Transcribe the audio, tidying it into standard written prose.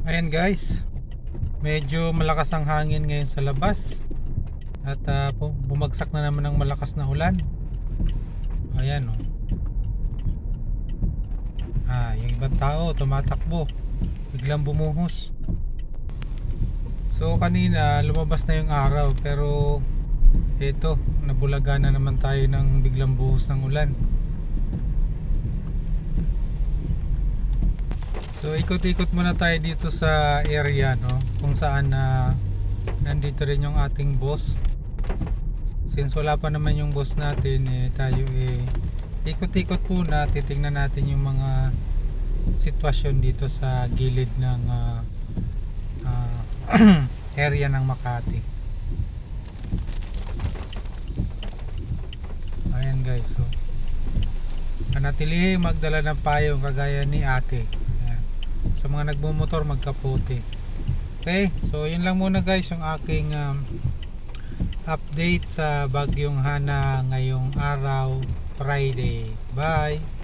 Ayan guys, medyo malakas ang hangin ngayon sa labas. At bumagsak na naman ng malakas na ulan. Ayan oh. Yung ibang tao tumatakbo, biglang bumuhos. So kanina lumabas na yung araw, pero eto, nabulaga na naman tayo ng biglang buhos ng ulan. So ikot-ikot muna tayo dito sa area, no, kung saan nandito rin yung ating boss. Since wala pa naman yung boss natin, tayo ikot-ikot muna, titingnan natin yung mga sitwasyon dito sa gilid ng area ng Makati. Ayan guys, so panatili magdala ng payong kagaya ni ate. Ayan. Sa mga nagmumotor, magkapote. Okay, so yun lang muna guys yung aking update sa Bagyong Hana ngayong araw, Friday. Bye!